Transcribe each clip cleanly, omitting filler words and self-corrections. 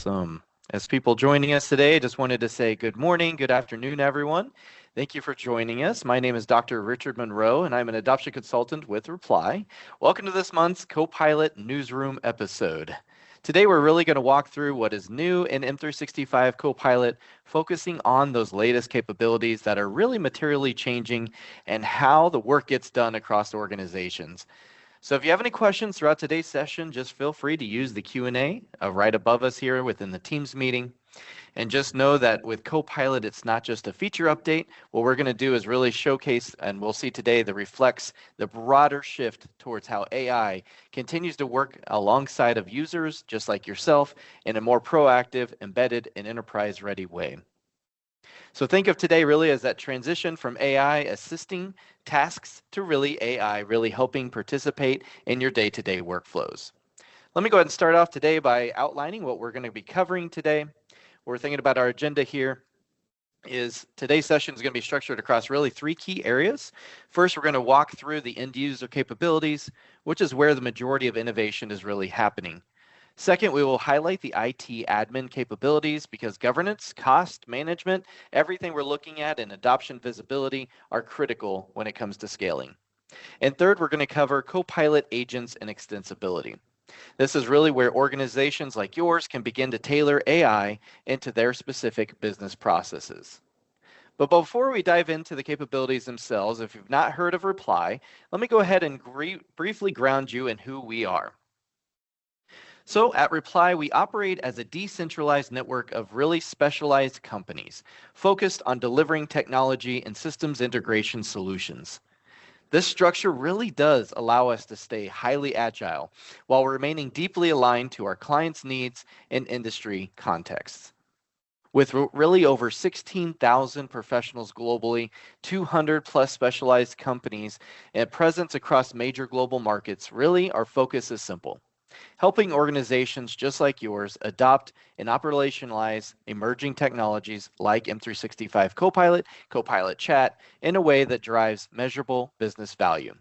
Awesome. As people joining us today, I just wanted to say good morning, good afternoon, everyone. Thank you for joining us. My name is Dr. Richard Monroe, and I'm an adoption consultant with Reply. Welcome to this month's Copilot Newsroom episode. Today, we're really going to walk through what is new in M365 Copilot, focusing on those latest capabilities that are really materially changing and how the work gets done across organizations. So if you have any questions throughout today's session, just feel free to use the Q&A right above us here within the Teams meeting. And just know that with Copilot, it's not just a feature update. What we're going to do is really showcase, and we'll see today, that reflects the broader shift towards how AI continues to work alongside of users, just like yourself, in a more proactive, embedded, and enterprise-ready way. So think of today really as that transition from AI assisting tasks to really AI really helping participate in your day-to-day workflows. Let me go ahead and start off today by outlining what we're going to be covering today. We're thinking about our agenda here is today's session is going to be structured across really three key areas. First, we're going to walk through the end user capabilities, which is where the majority of innovation is really happening. Second, we will highlight the IT admin capabilities because governance, cost management, everything we're looking at in adoption visibility are critical when it comes to scaling. And third, we're going to cover Copilot agents and extensibility. This is really where organizations like yours can begin to tailor AI into their specific business processes. But before we dive into the capabilities themselves, if you've not heard of Reply, let me go ahead and briefly ground you in who we are. So at Reply, we operate as a decentralized network of really specialized companies focused on delivering technology and systems integration solutions. This structure really does allow us to stay highly agile while remaining deeply aligned to our clients' needs and industry contexts. With really over 16,000 professionals globally, 200 plus specialized companies, and presence across major global markets, really our focus is simple: helping organizations just like yours adopt and operationalize emerging technologies like M365 Copilot, Copilot Chat in a way that drives measurable business value.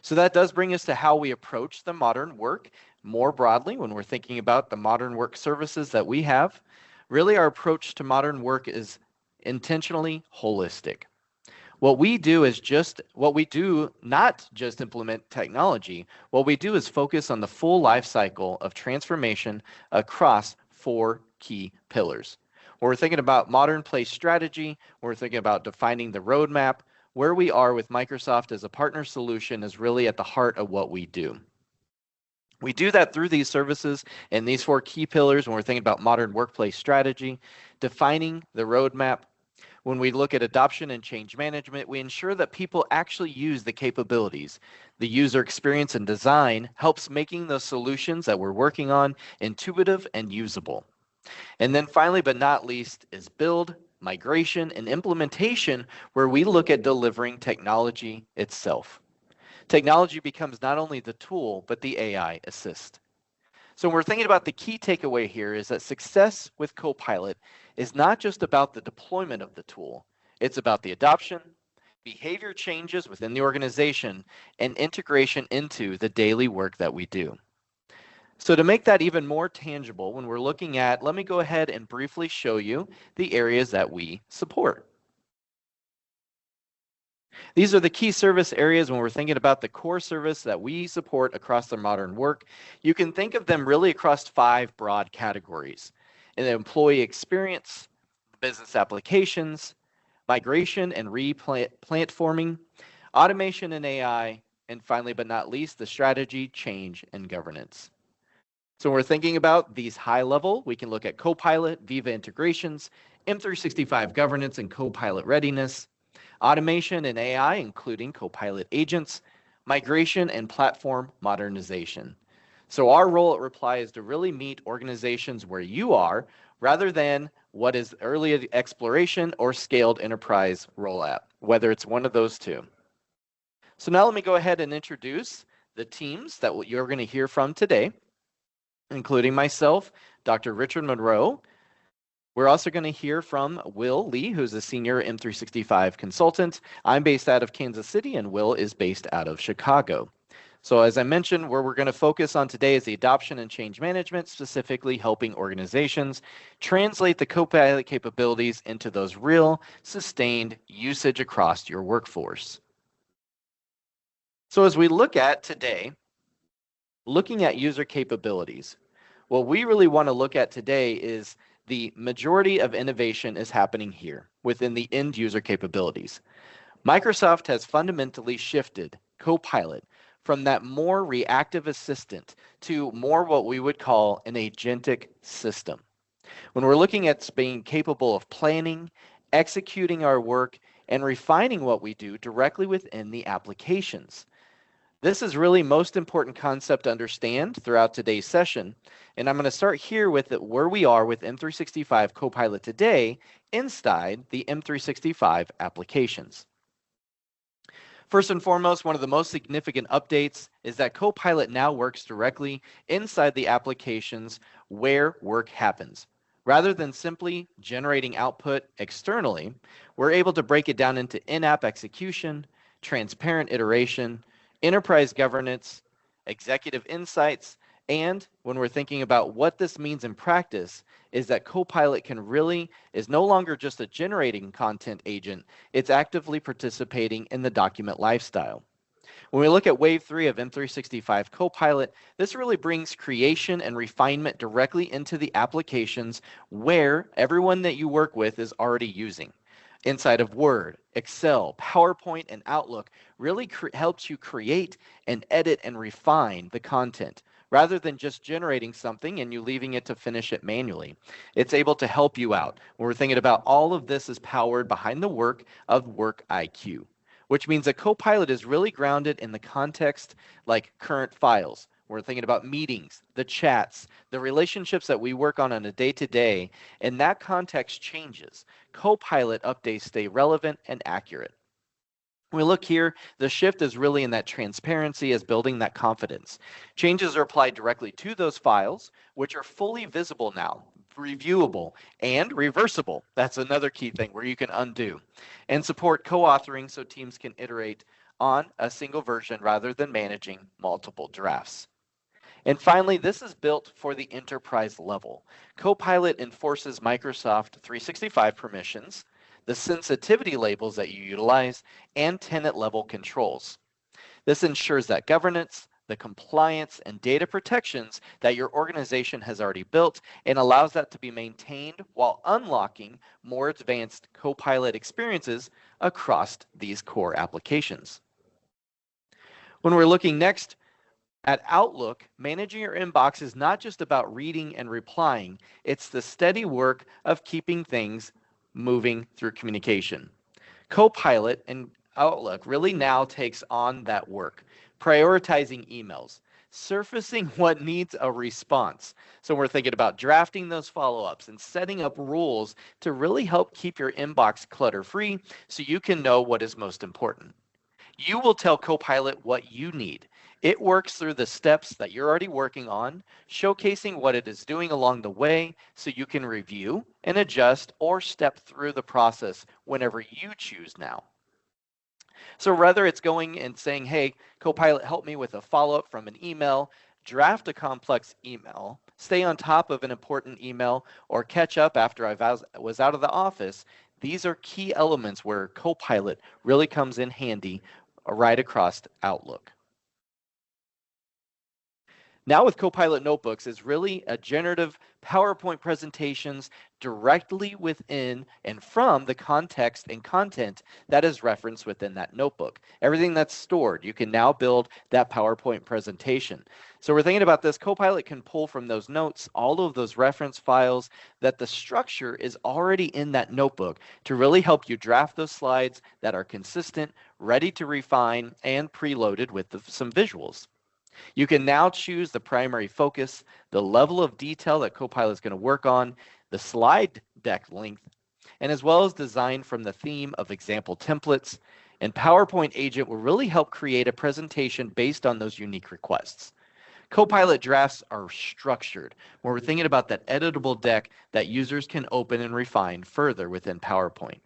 So that does bring us to how we approach the modern work more broadly when we're thinking about the modern work services that we have. Really, our approach to modern work is intentionally holistic. What we do not just implement technology. What we do is focus on the full life cycle of transformation across four key pillars. When we're thinking about modern place strategy, we're thinking about defining the roadmap. Where we are with Microsoft as a partner solution is really at the heart of what we do. We do that through these services and these four key pillars when we're thinking about modern workplace strategy, defining the roadmap. When we look at adoption and change management, we ensure that people actually use the capabilities. The user experience and design helps making those solutions that we're working on intuitive and usable. And then finally, but not least, is build, migration, and implementation, where we look at delivering technology itself. Technology becomes not only the tool, but the AI assist. So when we're thinking about the key takeaway here is that success with Copilot is not just about the deployment of the tool. It's about the adoption, behavior changes within the organization, and integration into the daily work that we do. So to make that even more tangible, when we're looking at, let me go ahead and briefly show you the areas that we support. These are the key service areas when we're thinking about the core service that we support across the modern work. You can think of them really across 5 broad categories: in the employee experience, business applications, migration and replatforming, automation and AI, and finally but not least, the strategy, change, and governance. So when we're thinking about these high level, we can look at Copilot, Viva integrations, M365 governance and Copilot readiness, automation and AI, including Copilot agents, migration and platform modernization. So our role at Reply is to really meet organizations where you are, rather than what is early exploration or scaled enterprise rollout, whether it's one of those two. So now let me go ahead and introduce the teams that you're going to hear from today, including myself, Dr. Richard Monroe. We're also going to hear from Will Lee, who's a senior M365 consultant. I'm based out of Kansas City, and Will is based out of Chicago. So as I mentioned, where we're going to focus on today is the adoption and change management, specifically helping organizations translate the Copilot capabilities into those real, sustained usage across your workforce. So as we look at today, looking at user capabilities, what we really want to look at today is the majority of innovation is happening here within the end user capabilities. Microsoft has fundamentally shifted Copilot from that more reactive assistant to more what we would call an agentic system. When we're looking at being capable of planning, executing our work, and refining what we do directly within the applications. This is really most important concept to understand throughout today's session. And I'm going to start here with where we are with M365 Copilot today inside the M365 applications. First and foremost, one of the most significant updates is that Copilot now works directly inside the applications where work happens. Rather than simply generating output externally, we're able to break it down into in-app execution, transparent iteration, enterprise governance, executive insights, and when we're thinking about what this means in practice, is that Copilot is no longer just a generating content agent, it's actively participating in the document lifestyle. When we look at Wave 3 of M365 Copilot, this really brings creation and refinement directly into the applications where everyone that you work with is already using. Inside of Word, Excel, PowerPoint, and Outlook really helps you create and edit and refine the content rather than just generating something and you leaving it to finish it manually. It's able to help you out. When we're thinking about all of this is powered behind the work of Work IQ, which means that Copilot is really grounded in the context like current files. We're thinking about meetings, the chats, the relationships that we work on a day-to-day, and that context changes. Copilot updates stay relevant and accurate. When we look here, the shift is really in that transparency as building that confidence. Changes are applied directly to those files, which are fully visible now, reviewable, and reversible. That's another key thing where you can undo. And support co-authoring so teams can iterate on a single version rather than managing multiple drafts. And finally, this is built for the enterprise level. Copilot enforces Microsoft 365 permissions, the sensitivity labels that you utilize, and tenant level controls. This ensures that governance, the compliance, and data protections that your organization has already built and allows that to be maintained while unlocking more advanced Copilot experiences across these core applications. When we're looking next at Outlook, managing your inbox is not just about reading and replying, it's the steady work of keeping things moving through communication. Copilot and Outlook really now takes on that work, prioritizing emails, surfacing what needs a response. So we're thinking about drafting those follow-ups and setting up rules to really help keep your inbox clutter-free so you can know what is most important. You will tell Copilot what you need. It works through the steps that you're already working on, showcasing what it is doing along the way so you can review and adjust or step through the process whenever you choose now. So whether it's going and saying, hey, Copilot, help me with a follow-up from an email, draft a complex email, stay on top of an important email, or catch up after I was out of the office, these are key elements where Copilot really comes in handy right across Outlook. Now with Copilot Notebooks is really a generative PowerPoint presentations directly within and from the context and content that is referenced within that notebook. Everything that's stored, you can now build that PowerPoint presentation. So we're thinking about this, Copilot can pull from those notes, all of those reference files, that the structure is already in that notebook to really help you draft those slides that are consistent, ready to refine, and preloaded with some visuals. You can now choose the primary focus, the level of detail that Copilot is going to work on, the slide deck length, and as well as design from the theme of example templates. And PowerPoint Agent will really help create a presentation based on those unique requests. Copilot drafts are structured, where we're thinking about that editable deck that users can open and refine further within PowerPoint.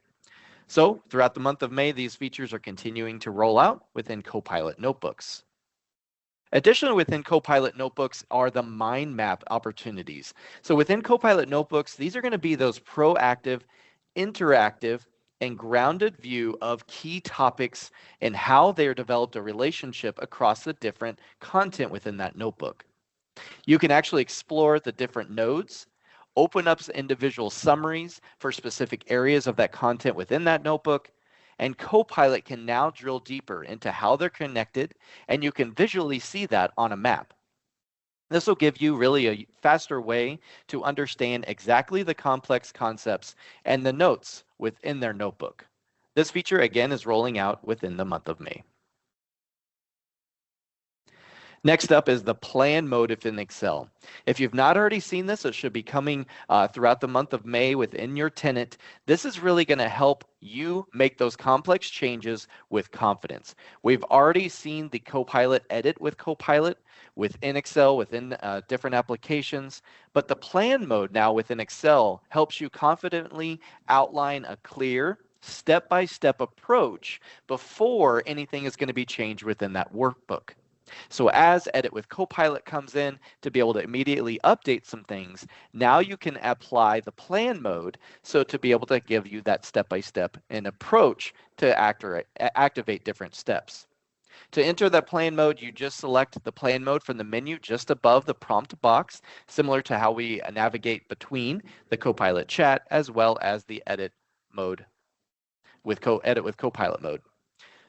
So throughout the month of May, these features are continuing to roll out within Copilot Notebooks. Additionally, within Copilot notebooks are the mind map opportunities. So within Copilot notebooks, these are going to be those proactive, interactive, and grounded view of key topics and how they are developed a relationship across the different content within that notebook. You can actually explore the different nodes, open up individual summaries for specific areas of that content within that notebook, and Copilot can now drill deeper into how they're connected, and you can visually see that on a map. This will give you really a faster way to understand exactly the complex concepts and the notes within their notebook. This feature, again, is rolling out within the month of May. Next up is the plan mode within Excel. If you've not already seen this, it should be coming throughout the month of May within your tenant. This is really going to help you make those complex changes with confidence. We've already seen the Copilot edit with Copilot within Excel, within different applications, but the plan mode now within Excel helps you confidently outline a clear, step-by-step approach before anything is going to be changed within that workbook. So as Edit with Copilot comes in to be able to immediately update some things, now you can apply the plan mode so to be able to give you that step-by-step and approach to activate different steps. To enter that plan mode, you just select the plan mode from the menu just above the prompt box, similar to how we navigate between the Copilot chat as well as the Edit mode with Edit with Copilot mode.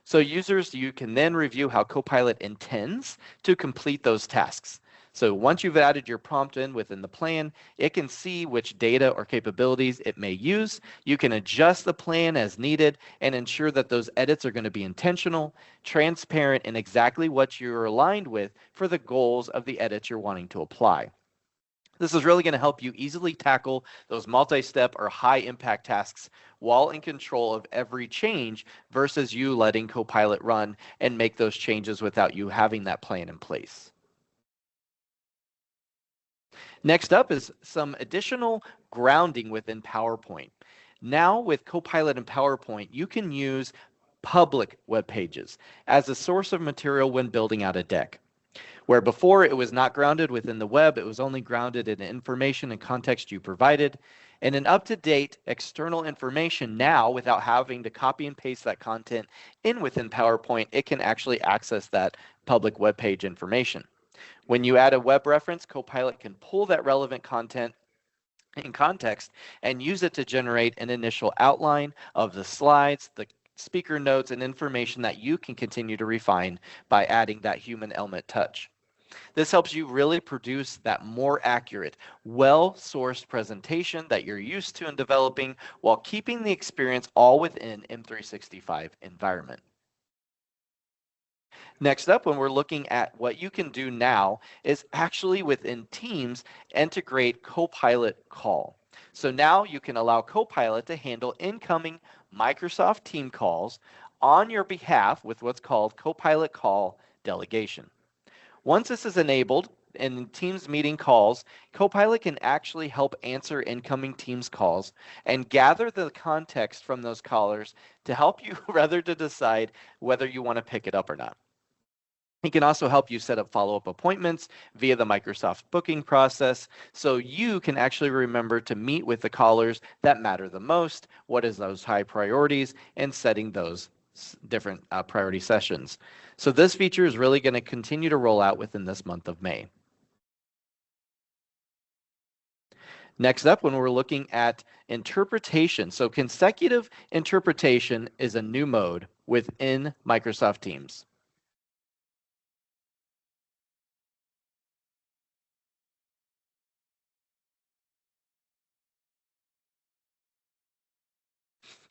So users, you can then review how Copilot intends to complete those tasks. So once you've added your prompt in within the plan, it can see which data or capabilities it may use. You can adjust the plan as needed and ensure that those edits are going to be intentional, transparent, and exactly what you're aligned with for the goals of the edits you're wanting to apply. This is really going to help you easily tackle those multi-step or high-impact tasks while in control of every change versus you letting Copilot run and make those changes without you having that plan in place. Next up is some additional grounding within PowerPoint. Now with Copilot and PowerPoint, you can use public web pages as a source of material when building out a deck. Where before it was not grounded within the web, it was only grounded in the information and context you provided. And an up-to-date external information now, without having to copy and paste that content in within PowerPoint, it can actually access that public web page information. When you add a web reference, Copilot can pull that relevant content in context and use it to generate an initial outline of the slides, the speaker notes, and information that you can continue to refine by adding that human element touch. This helps you really produce that more accurate, well-sourced presentation that you're used to in developing while keeping the experience all within M365 environment. Next up, when we're looking at what you can do now is actually within Teams, integrate Copilot Call. So now you can allow Copilot to handle incoming Microsoft Team calls on your behalf with what's called Copilot Call Delegation. Once this is enabled in Teams meeting calls, Copilot can actually help answer incoming Teams calls and gather the context from those callers to help you rather to decide whether you want to pick it up or not. He can also help you set up follow-up appointments via the Microsoft booking process so you can actually remember to meet with the callers that matter the most, what is those high priorities, and setting those different priority sessions. So this feature is really going to continue to roll out within this month of May. Next up, when we're looking at interpretation. So consecutive interpretation is a new mode within Microsoft Teams.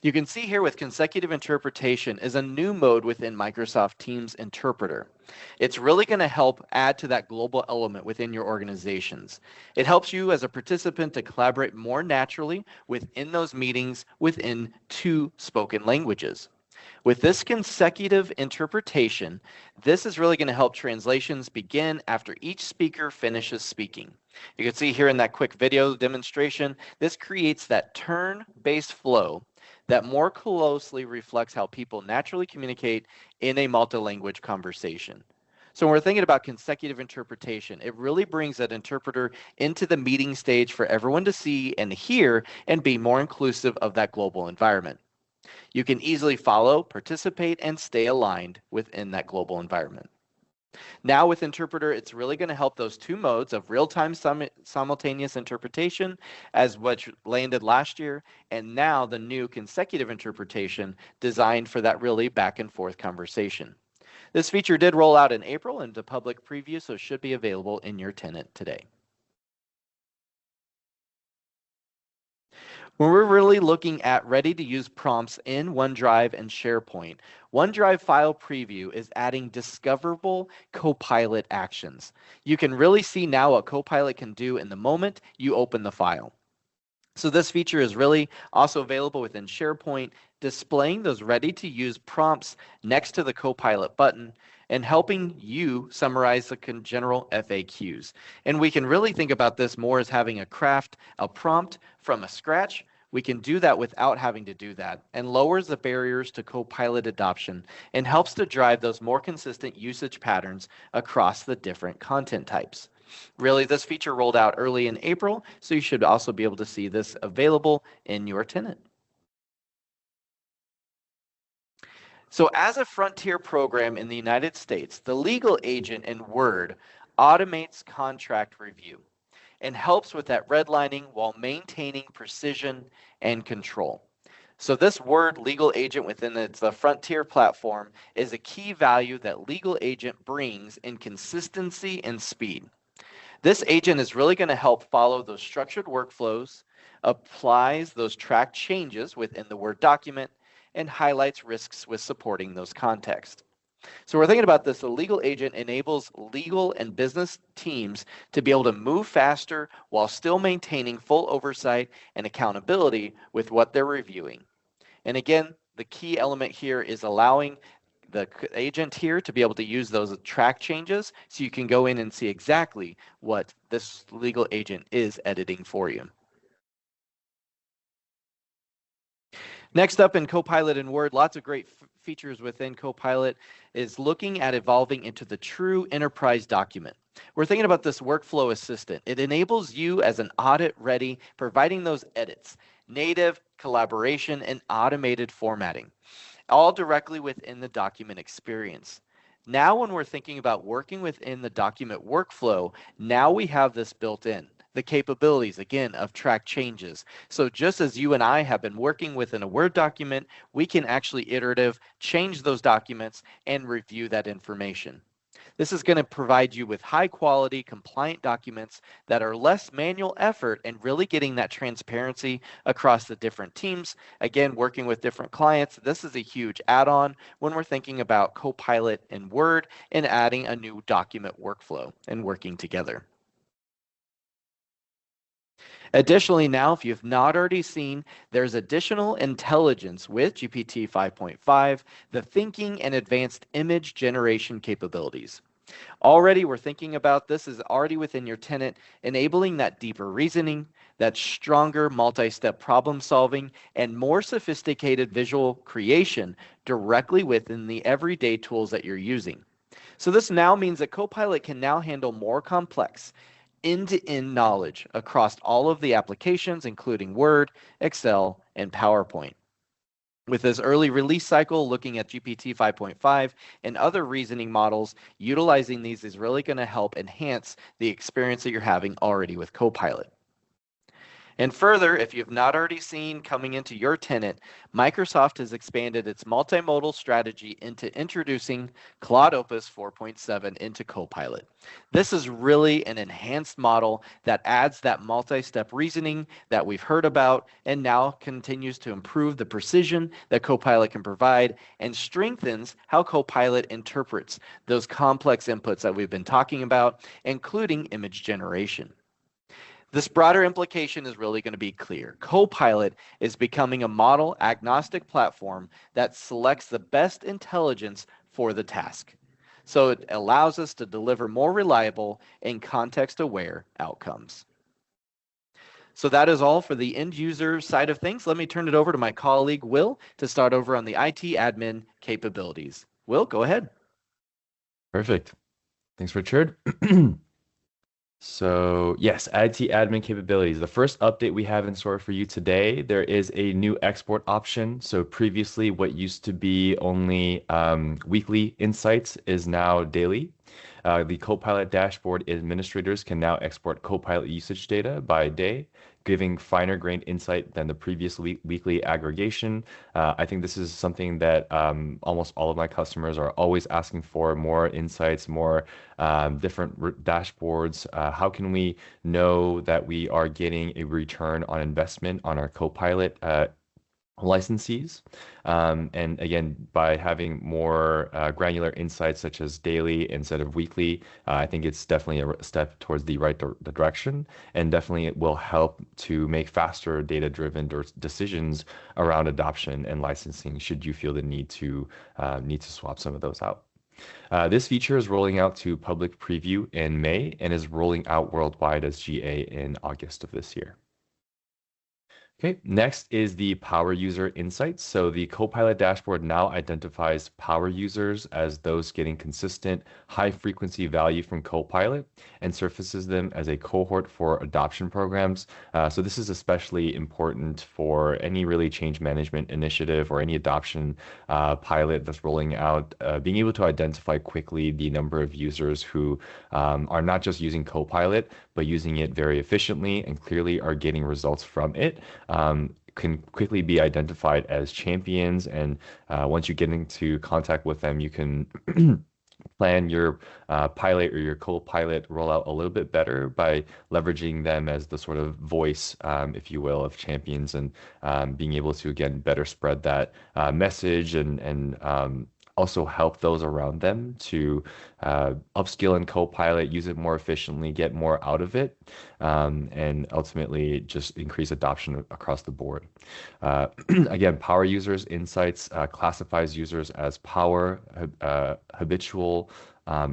You can see here with consecutive interpretation is a new mode within Microsoft Teams Interpreter. It's really going to help add to that global element within your organizations. It helps you as a participant to collaborate more naturally within those meetings within two spoken languages. With this consecutive interpretation, this is really going to help translations begin after each speaker finishes speaking. You can see here in that quick video demonstration, this creates that turn-based flow that more closely reflects how people naturally communicate in a multilingual conversation. So when we're thinking about consecutive interpretation, it really brings that interpreter into the meeting stage for everyone to see and hear and be more inclusive of that global environment. You can easily follow, participate, and stay aligned within that global environment. Now with Interpreter, it's really going to help those two modes of real-time simultaneous interpretation as what landed last year, and now the new consecutive interpretation designed for that really back and forth conversation. This feature did roll out in April into public preview, so it should be available in your tenant today. When we're really looking at ready-to-use prompts in OneDrive and SharePoint, OneDrive File Preview is adding discoverable Copilot actions. You can really see now what Copilot can do in the moment you open the file. So this feature is really also available within SharePoint, displaying those ready-to-use prompts next to the Copilot button and helping you summarize the general FAQs. And we can really think about this more as having a prompt from a scratch. We can do that without having to do that, and lowers the barriers to Copilot adoption and helps to drive those more consistent usage patterns across the different content types. Really, this feature rolled out early in April, so you should also be able to see this available in your tenant. So as a frontier program in the United States, the legal agent in Word automates contract review and helps with that redlining while maintaining precision and control. So this Word legal agent within the Frontier platform is a key value that legal agent brings in consistency and speed. This agent is really going to help follow those structured workflows, applies those track changes within the Word document, and highlights risks with supporting those contexts. So we're thinking about this, the legal agent enables legal and business teams to be able to move faster while still maintaining full oversight and accountability with what they're reviewing. And again, the key element here is allowing the agent here to be able to use those track changes so you can go in and see exactly what this legal agent is editing for you. Next up in Copilot in Word, lots of great features within Copilot is looking at evolving into the true enterprise document. We're thinking about this workflow assistant. It enables you as an audit ready, providing those edits, native collaboration, and automated formatting, all directly within the document experience. Now, when we're thinking about working within the document workflow, now we have this built in. The capabilities, again, of track changes. So just as you and I have been working within a Word document, we can actually iterative change those documents and review that information. This is going to provide you with high quality compliant documents that are less manual effort and really getting that transparency across the different teams. Again, working with different clients, this is a huge add-on when we're thinking about Copilot in Word and adding a new document workflow and working together. Additionally, now, if you've not already seen, there's additional intelligence with GPT 5.5, the thinking and advanced image generation capabilities. Already, we're thinking about this is already within your tenant, enabling that deeper reasoning, that stronger multi-step problem solving, and more sophisticated visual creation directly within the everyday tools that you're using. So this now means that Copilot can now handle more complex end-to-end knowledge across all of the applications, including Word, Excel, and PowerPoint. With this early release cycle, looking at GPT 5.5 and other reasoning models, utilizing these is really going to help enhance the experience that you're having already with Copilot. And further, if you've not already seen coming into your tenant, Microsoft has expanded its multimodal strategy into introducing Claude Opus 4.7 into Copilot. This is really an enhanced model that adds that multi-step reasoning that we've heard about and now continues to improve the precision that Copilot can provide and strengthens how Copilot interprets those complex inputs that we've been talking about, including image generation. This broader implication is really going to be clear. Copilot is becoming a model agnostic platform that selects the best intelligence for the task. So it allows us to deliver more reliable and context-aware outcomes. So that is all for the end user side of things. Let me turn it over to my colleague, Will, to start over on the IT admin capabilities. Will, go ahead. Perfect. Thanks, Richard. So yes, IT admin capabilities. The first update we have in store for you today, there is a new export option. So previously, what used to be only weekly insights is now daily. The Copilot dashboard administrators can now export Copilot usage data by day, giving finer grained insight than the previous weekly aggregation. I think this is something that almost all of my customers are always asking for, more insights, more different dashboards. How can we know that we are getting a return on investment on our Copilot licensees? And again, by having more granular insights such as daily instead of weekly, I think it's definitely a step towards the right the direction, and definitely it will help to make faster data-driven decisions around adoption and licensing should you feel the need to swap some of those out. This feature is rolling out to public preview in May and is rolling out worldwide as GA in August of this year. Okay, next is the power user insights. So the Copilot dashboard now identifies power users as those getting consistent high frequency value from Copilot and surfaces them as a cohort for adoption programs. So this is especially important for any really change management initiative or any adoption pilot that's rolling out, being able to identify quickly the number of users who are not just using Copilot, but using it very efficiently and clearly are getting results from it. Can quickly be identified as champions. And once you get into contact with them, you can plan your pilot or your co-pilot rollout a little bit better by leveraging them as the sort of voice, if you will, of champions, and being able to, again, better spread that message and also help those around them to upskill in Copilot, use it more efficiently, get more out of it, and ultimately just increase adoption across the board. Again, power users insights classifies users as power, habitual,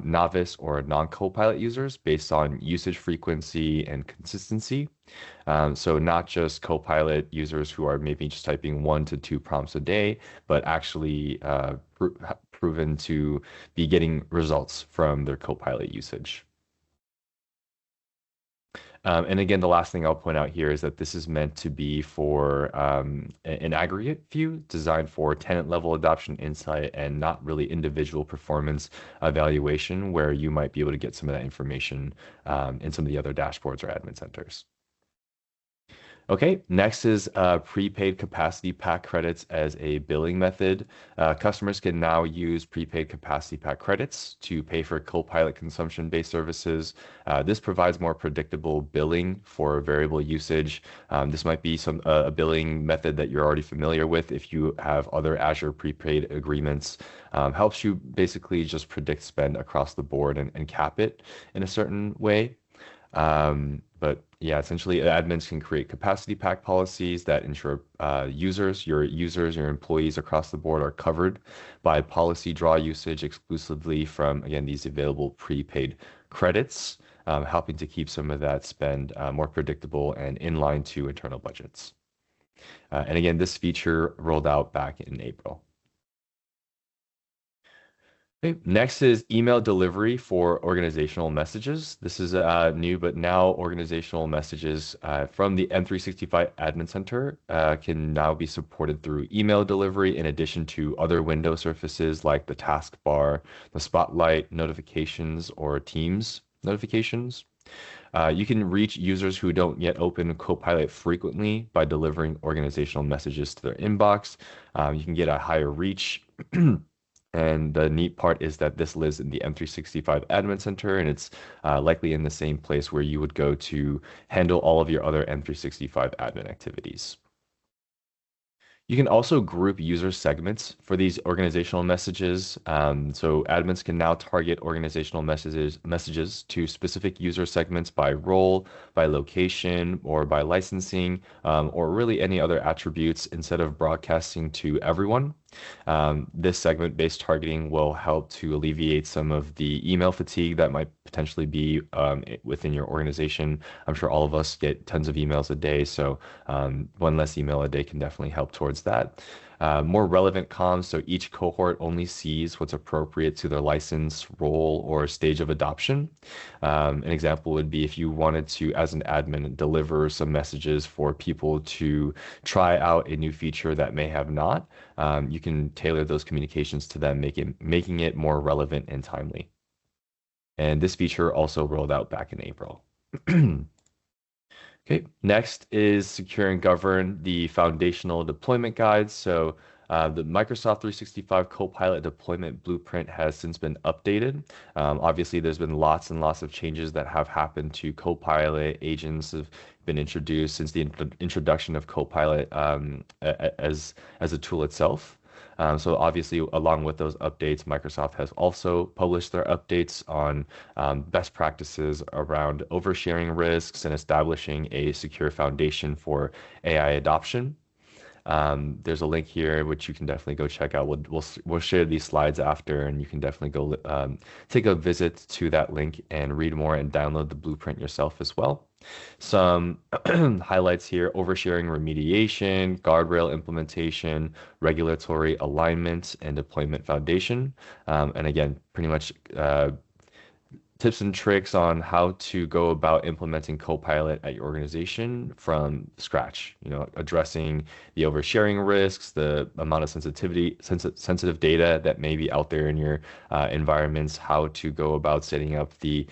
novice, or non-Copilot users based on usage frequency and consistency. So not just Copilot users who are maybe just typing 1 to 2 prompts a day, but actually proven to be getting results from their Copilot usage. And again, the last thing I'll point out here is that this is meant to be for an aggregate view designed for tenant level adoption insight and not really individual performance evaluation, where you might be able to get some of that information in some of the other dashboards or admin centers. Okay, next is prepaid capacity pack credits as a billing method. Customers can now use prepaid capacity pack credits to pay for Copilot consumption-based services. This provides more predictable billing for variable usage. This might be a billing method that you're already familiar with if you have other Azure prepaid agreements. Helps you basically just predict spend across the board and cap it in a certain way. But yeah, essentially admins can create capacity pack policies that ensure your employees across the board are covered by policy draw usage exclusively from, again, these available prepaid credits, helping to keep some of that spend more predictable and in line to internal budgets. And again, this feature rolled out back in April. Okay. Next is email delivery for organizational messages. This is new, but now organizational messages from the M365 Admin Center can now be supported through email delivery in addition to other window surfaces like the taskbar, the Spotlight notifications, or Teams notifications. You can reach users who don't yet open Copilot frequently by delivering organizational messages to their inbox. You can get a higher reach. And the neat part is that this lives in the M365 Admin Center, and it's likely in the same place where you would go to handle all of your other M365 admin activities. You can also group user segments for these organizational messages. So admins can now target organizational messages to specific user segments by role, by location, or by licensing, or really any other attributes instead of broadcasting to everyone. This segment-based targeting will help to alleviate some of the email fatigue that might potentially be within your organization. I'm sure all of us get tons of emails a day, so one less email a day can definitely help towards that. More relevant comms, so each cohort only sees what's appropriate to their license, role, or stage of adoption. An example would be if you wanted to, as an admin, deliver some messages for people to try out a new feature that may have not, you can tailor those communications to them, making it more relevant and timely. And this feature also rolled out back in April. Okay, next is secure and govern the foundational deployment guides. So the Microsoft 365 Copilot deployment blueprint has since been updated. Obviously, there's been lots and lots of changes that have happened to Copilot. Agents have been introduced since the introduction of Copilot as a tool itself. So obviously, along with those updates, Microsoft has also published their updates on best practices around oversharing risks and establishing a secure foundation for AI adoption. There's a link here which you can definitely go check out. We'll share these slides after, and you can definitely go take a visit to that link and read more and download the blueprint yourself as well. Some highlights here: oversharing remediation, guardrail implementation, regulatory alignment, and deployment foundation. And again, pretty much tips and tricks on how to go about implementing Copilot at your organization from scratch. Addressing the oversharing risks, the amount of sensitive data that may be out there in your environments, how to go about setting up a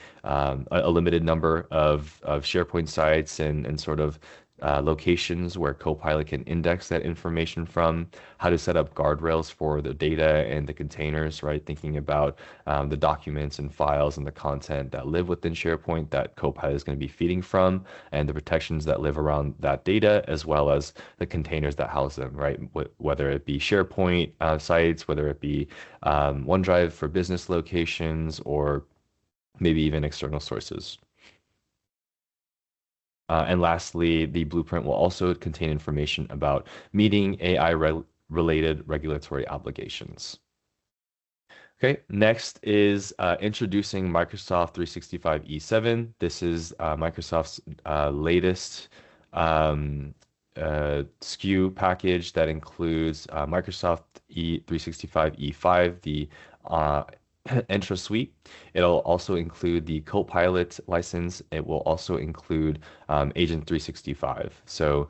limited number of SharePoint sites and sort of locations where Copilot can index that information from, how to set up guardrails for the data and the containers, right? Thinking about the documents and files and the content that live within SharePoint that Copilot is going to be feeding from, and the protections that live around that data, as well as the containers that house them, right? Whether it be SharePoint sites, whether it be OneDrive for business locations, or maybe even external sources. And lastly, the blueprint will also contain information about meeting AI-related regulatory obligations. Okay, next is introducing Microsoft 365 E7. This is Microsoft's latest SKU package that includes Microsoft 365 E5, the Entra Suite. It'll also include the Copilot license. It will also include Agent 365. So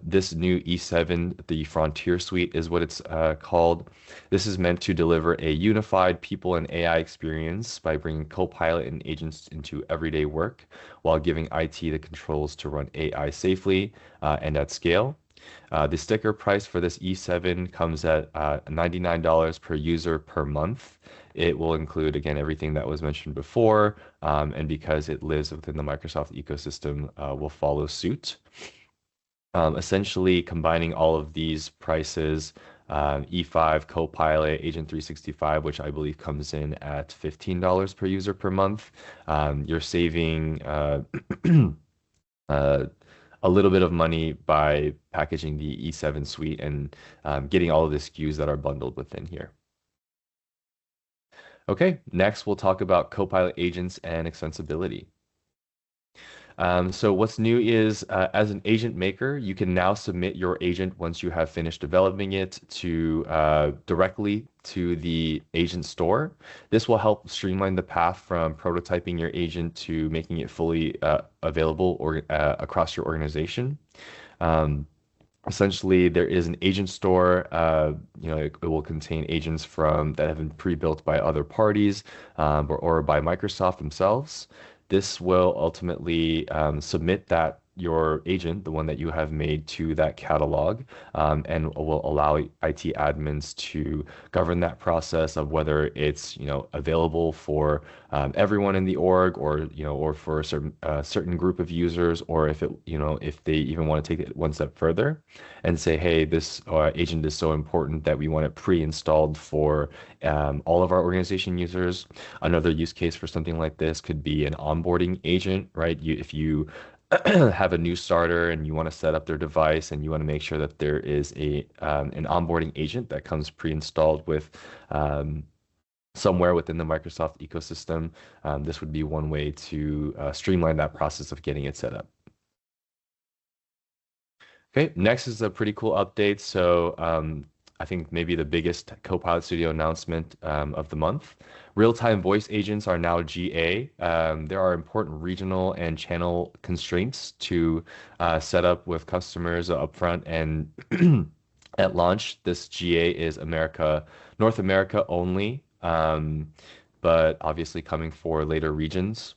this new E7, the Frontier Suite, is what it's called. This is meant to deliver a unified people and AI experience by bringing Copilot and agents into everyday work while giving IT the controls to run AI safely and at scale. The sticker price for this E7 comes at $99 per user per month. It will include, again, everything that was mentioned before, and because it lives within the Microsoft ecosystem, will follow suit. Essentially, combining all of these prices, E5, Copilot, Agent 365, which I believe comes in at $15 per user per month, you're saving a little bit of money by packaging the E7 suite and getting all of the SKUs that are bundled within here. Okay, next we'll talk about Copilot agents and extensibility. So what's new is as an agent maker, you can now submit your agent once you have finished developing it to directly to the agent store. This will help streamline the path from prototyping your agent to making it fully available or across your organization. Essentially, there is an agent store. It will contain agents that have been pre-built by other parties or by Microsoft themselves. This will ultimately submit your agent, the one that you have made, to that catalog, and will allow IT admins to govern that process of whether it's available for everyone in the org, or for a certain group of users, or if they even want to take it one step further and say, hey, this agent is so important that we want it pre-installed for all of our organization users. Another use case for something like this could be an onboarding agent, right? If you have a new starter and you want to set up their device and you want to make sure that there is an onboarding agent that comes pre-installed with somewhere within the Microsoft ecosystem, this would be one way to streamline that process of getting it set up. Okay, next is a pretty cool update. So I think maybe the biggest Copilot Studio announcement of the month. Real-time voice agents are now GA. There are important regional and channel constraints to set up with customers upfront and at launch. This GA is North America only, but obviously coming for later regions.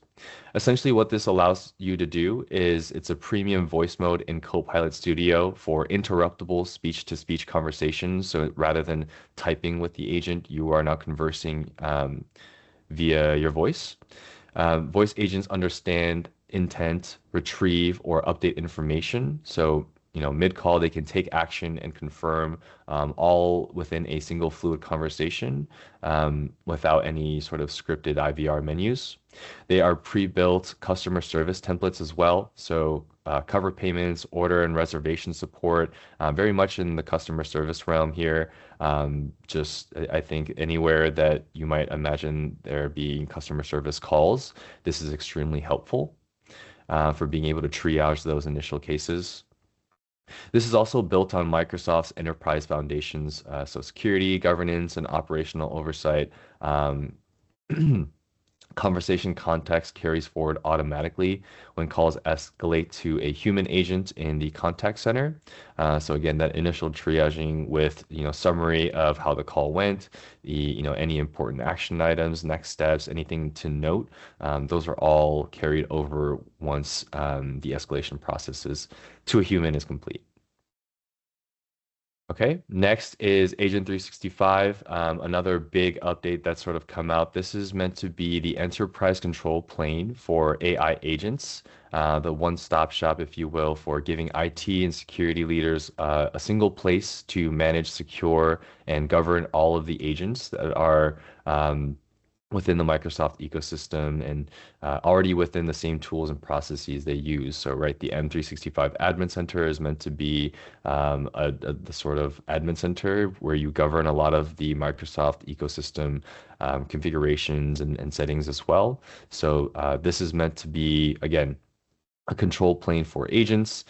Essentially, what this allows you to do is it's a premium voice mode in Copilot Studio for interruptible speech-to-speech conversations. So rather than typing with the agent, you are now conversing via your voice. Voice agents understand intent, retrieve, or update information. So, mid-call, they can take action and confirm all within a single fluid conversation without any sort of scripted IVR menus. They are pre-built customer service templates as well. So cover payments, order and reservation support, very much in the customer service realm here. I think anywhere that you might imagine there being customer service calls, this is extremely helpful for being able to triage those initial cases. This is also built on Microsoft's enterprise foundations, so security, governance, and operational oversight. Conversation context carries forward automatically when calls escalate to a human agent in the contact center. So again, that initial triaging with summary of how the call went, any important action items, next steps, anything to note. Those are all carried over once the escalation process to a human is complete. Okay, next is Agent 365, another big update that's sort of come out. This is meant to be the enterprise control plane for AI agents, the one-stop shop, if you will, for giving IT and security leaders a single place to manage, secure, and govern all of the agents that are within the Microsoft ecosystem and already within the same tools and processes they use. So, right, the M365 Admin Center is meant to be the sort of admin center where you govern a lot of the Microsoft ecosystem configurations and settings as well. So, this is meant to be, again, a control plane for agents,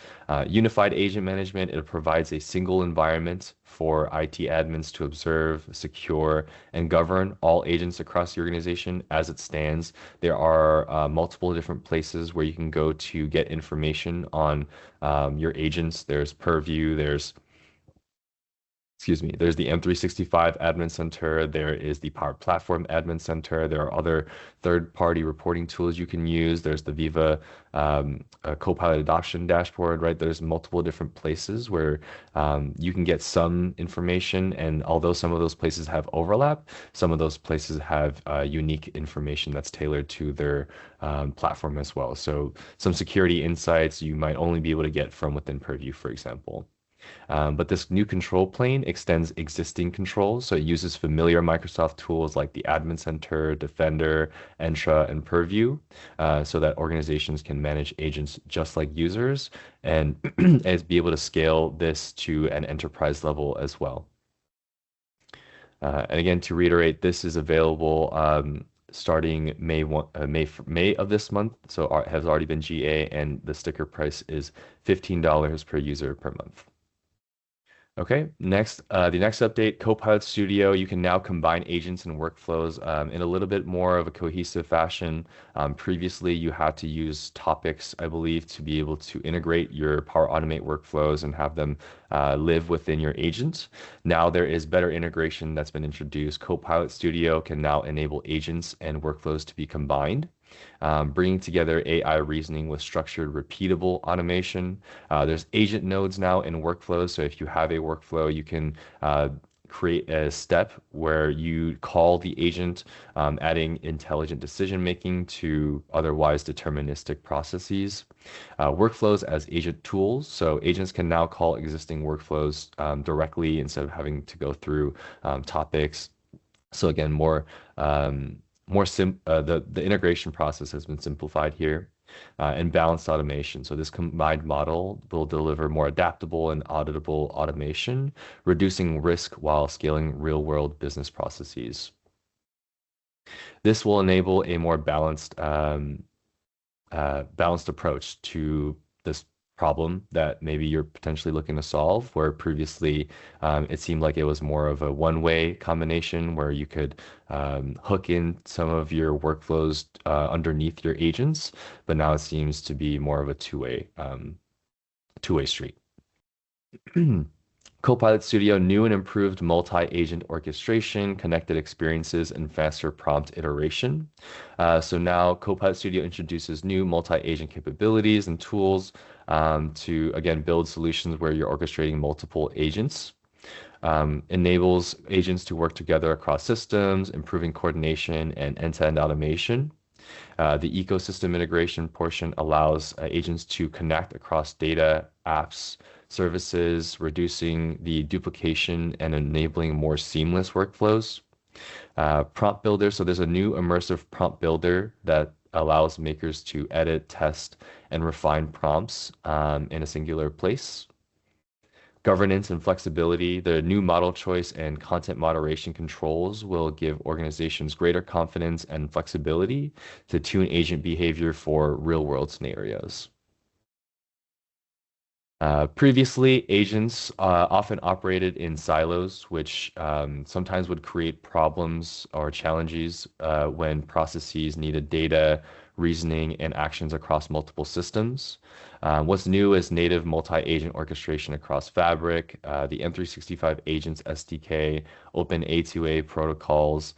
unified agent management. It provides a single environment for IT admins to observe, secure, and govern all agents across the organization as it stands. There are multiple different places where you can go to get information on your agents. There's Purview, there's the M365 Admin Center, there is the Power Platform Admin Center, there are other third-party reporting tools you can use, there's the Viva Copilot Adoption Dashboard, right? There's multiple different places where you can get some information, and although some of those places have overlap, some of those places have unique information that's tailored to their platform as well. So some security insights you might only be able to get from within Purview, for example. But this new control plane extends existing controls, so it uses familiar Microsoft tools like the Admin Center, Defender, Entra, and Purview, so that organizations can manage agents just like users and as be able to scale this to an enterprise level as well. And again, to reiterate, this is available starting May of this month, so it has already been GA, and the sticker price is $15 per user per month. Okay, next, the next update, Copilot Studio. You can now combine agents and workflows in a little bit more of a cohesive fashion. Previously, you had to use topics, I believe, to be able to integrate your Power Automate workflows and have them live within your agent. Now there is better integration that's been introduced. Copilot Studio can now enable agents and workflows to be combined. Bringing together AI reasoning with structured, repeatable automation. There's agent nodes now in workflows. So if you have a workflow, you can create a step where you call the agent, adding intelligent decision making to otherwise deterministic processes. Workflows as agent tools. So agents can now call existing workflows directly instead of having to go through topics. So again, the integration process has been simplified here, and balanced automation. So this combined model will deliver more adaptable and auditable automation, reducing risk while scaling real-world business processes. This will enable a more balanced approach to this problem that maybe you're potentially looking to solve, where previously it seemed like it was more of a one-way combination where you could hook in some of your workflows underneath your agents, but now it seems to be more of a two-way street. Copilot Studio, new and improved multi-agent orchestration, connected experiences, and faster prompt iteration. So now Copilot Studio introduces new multi-agent capabilities and tools to, again, build solutions where you're orchestrating multiple agents. Enables agents to work together across systems, improving coordination and end-to-end automation. The ecosystem integration portion allows agents to connect across data, apps, services, reducing the duplication and enabling more seamless workflows. Prompt builder, so there's a new immersive prompt builder that allows makers to edit, test, and refine prompts in a singular place. Governance and flexibility, the new model choice and content moderation controls will give organizations greater confidence and flexibility to tune agent behavior for real-world scenarios. Previously, agents often operated in silos, which sometimes would create problems or challenges when processes needed data, reasoning, and actions across multiple systems. What's new is native multi-agent orchestration across Fabric, the M365 Agents SDK, open A2A protocols.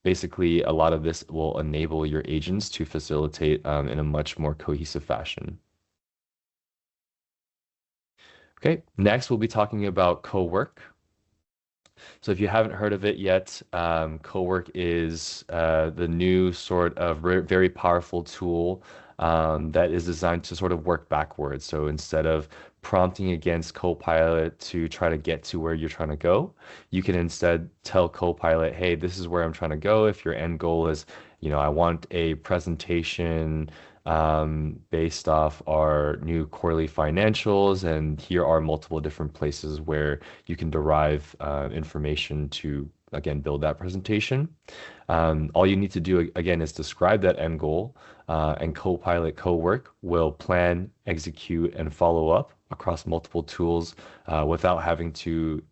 Basically, a lot of this will enable your agents to facilitate in a much more cohesive fashion. Okay, next we'll be talking about Cowork. So if you haven't heard of it yet, Cowork is the new sort of very powerful tool that is designed to sort of work backwards. So instead of prompting against Copilot to try to get to where you're trying to go, you can instead tell Copilot, hey, this is where I'm trying to go. If your end goal is, I want a presentation based off our new quarterly financials, and here are multiple different places where you can derive information to, again, build that presentation. All you need to do, again, is describe that end goal, and Copilot Cowork will plan, execute, and follow up across multiple tools without having to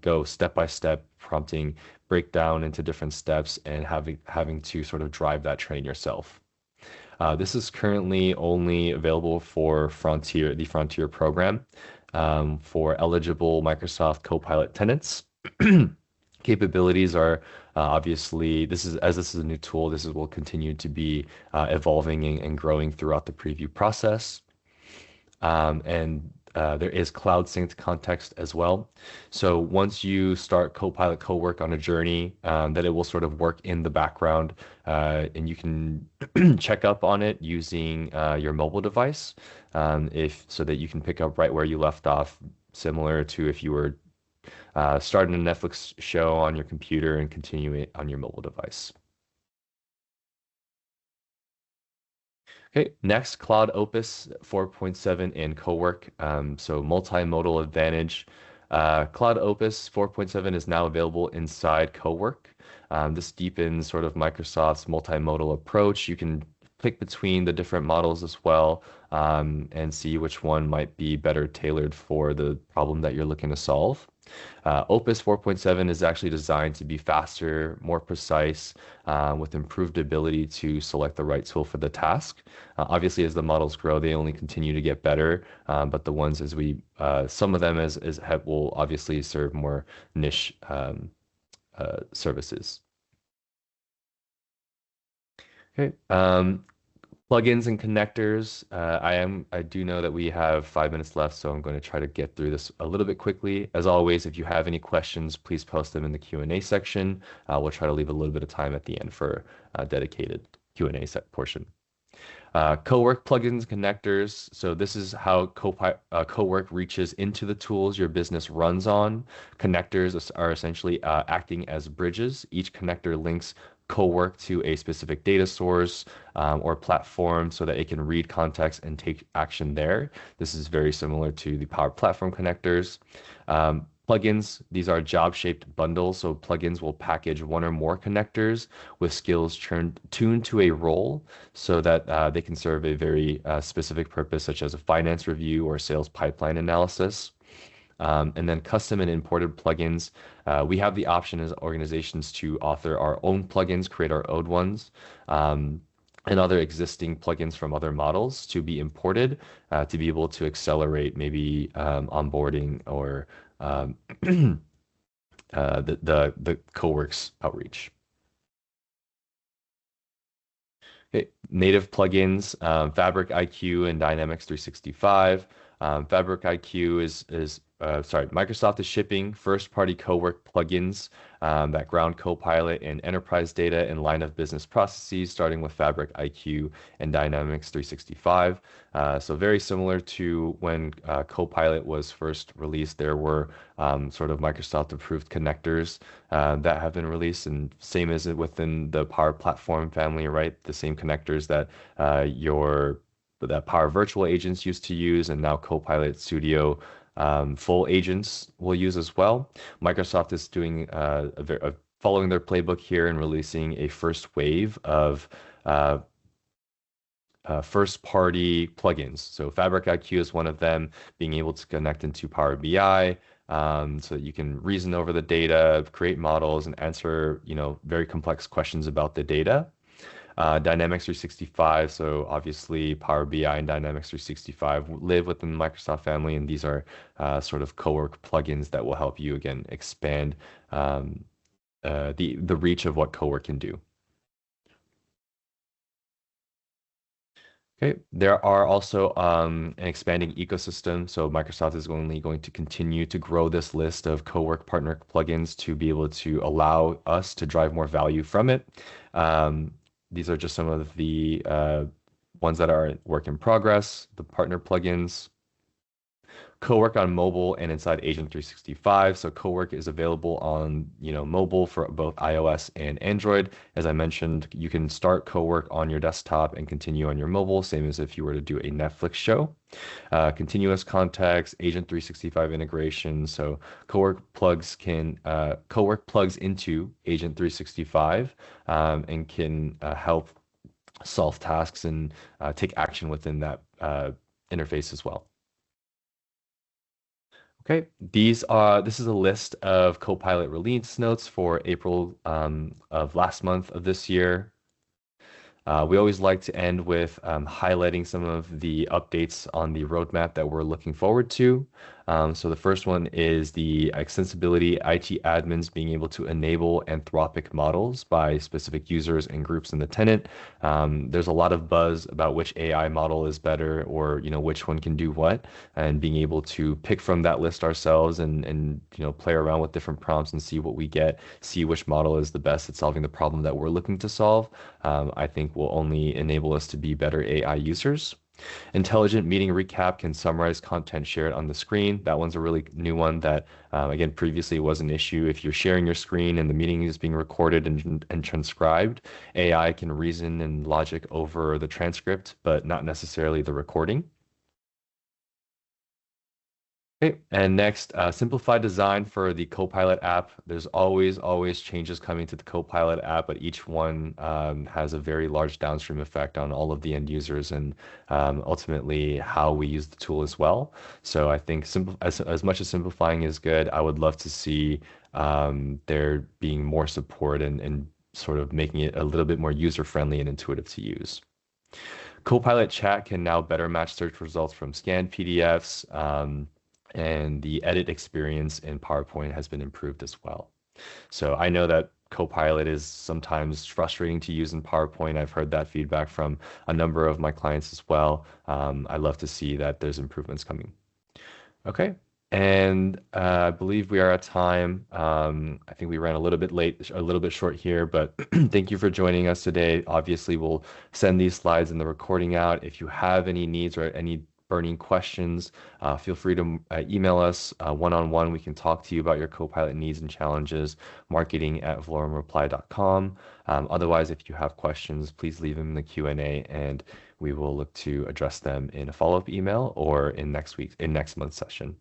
go step by step, prompting, break down into different steps, and having to sort of drive that train yourself. This is currently only available for the Frontier program for eligible Microsoft Copilot tenants. Capabilities are obviously, this is a new tool, this will continue to be evolving and growing throughout the preview process. There is cloud synced context as well. So once you start Copilot Cowork on a journey, that it will sort of work in the background, and you can check up on it using your mobile device, so that you can pick up right where you left off, similar to if you were starting a Netflix show on your computer and continue it on your mobile device. Okay, next, Cloud Opus 4.7 and Cowork. So multimodal advantage. Cloud Opus 4.7 is now available inside Cowork. This deepens sort of Microsoft's multimodal approach. You can pick between the different models as well, and see which one might be better tailored for the problem that you're looking to solve. Opus 4.7 is actually designed to be faster, more precise, with improved ability to select the right tool for the task. Obviously, as the models grow, they only continue to get better, but the ones some of them will obviously serve more niche services. Okay. Plugins and connectors. I do know that we have 5 minutes left, so I'm going to try to get through this a little bit quickly. As always, if you have any questions, please post them in the Q&A section. We'll try to leave a little bit of time at the end for a dedicated Q&A portion. Cowork plugins, connectors. So this is how Cowork reaches into the tools your business runs on. Connectors are essentially acting as bridges. Each connector links Cowork to a specific data source or platform so that it can read context and take action there. This is very similar to the Power Platform connectors. Plugins, these are job-shaped bundles, so plugins will package one or more connectors with skills tuned to a role so that they can serve a very specific purpose, such as a finance review or sales pipeline analysis. And then custom and imported plugins. We have the option as organizations to author our own plugins, create our own ones, and other existing plugins from other models to be imported to be able to accelerate maybe onboarding or um, the CoWorks outreach. Okay. Native plugins, Fabric IQ and Dynamics 365. Fabric IQ Microsoft is shipping first-party CoWork plugins that ground Copilot in enterprise data and line of business processes, starting with Fabric IQ and Dynamics 365. So very similar to when Copilot was first released, there were sort of Microsoft-approved connectors that have been released, and same as within the Power Platform family, right? The same connectors that that Power Virtual Agents used to use, and now Copilot Studio full agents will use as well. Microsoft is doing following their playbook here and releasing a first wave of first-party plugins. So Fabric IQ is one of them, being able to connect into Power BI so that you can reason over the data, create models, and answer, very complex questions about the data. Dynamics 365, so obviously Power BI and Dynamics 365 live within the Microsoft family, and these are sort of CoWork plugins that will help you, again, expand the reach of what CoWork can do. Okay, there are also an expanding ecosystem. So Microsoft is only going to continue to grow this list of CoWork partner plugins to be able to allow us to drive more value from it. These are just some of the ones that are work in progress, the partner plugins. CoWork on mobile and inside Agent 365. So CoWork is available on mobile for both iOS and Android. As I mentioned, you can start CoWork on your desktop and continue on your mobile, same as if you were to do a Netflix show. Continuous context, Agent 365 integration. So CoWork plugs into Agent 365 and can help solve tasks and take action within that interface as well. Okay, this is a list of Copilot release notes for April of last month of this year. We always like to end with highlighting some of the updates on the roadmap that we're looking forward to. So the first one is the extensibility, IT admins being able to enable anthropic models by specific users and groups in the tenant. There's a lot of buzz about which AI model is better or which one can do what, and being able to pick from that list ourselves and play around with different prompts and see what we get, see which model is the best at solving the problem that we're looking to solve. I think will only enable us to be better AI users. Intelligent meeting recap can summarize content shared on the screen. That one's a really new one that, again, previously was an issue. If you're sharing your screen and the meeting is being recorded and transcribed, AI can reason and logic over the transcript, but not necessarily the recording. Okay, and next, simplified design for the Copilot app. There's always changes coming to the Copilot app, but each one has a very large downstream effect on all of the end users and ultimately how we use the tool as well. So I think as much as simplifying is good, I would love to see there being more support and sort of making it a little bit more user-friendly and intuitive to use. Copilot chat can now better match search results from scanned PDFs. And the edit experience in PowerPoint has been improved as well. So I know that Copilot is sometimes frustrating to use in PowerPoint. I've heard that feedback from a number of my clients as well. I love to see that there's improvements coming. Okay, and I believe we are at time. I think we ran a little bit late, a little bit short here, but thank you for joining us today. Obviously, we'll send these slides and the recording out. If you have any needs or any burning questions, feel free to email us one-on-one. We can talk to you about your Copilot needs and challenges, marketing@valoremreply.com. Otherwise, if you have questions, please leave them in the Q&A and we will look to address them in a follow-up email or in next month's session.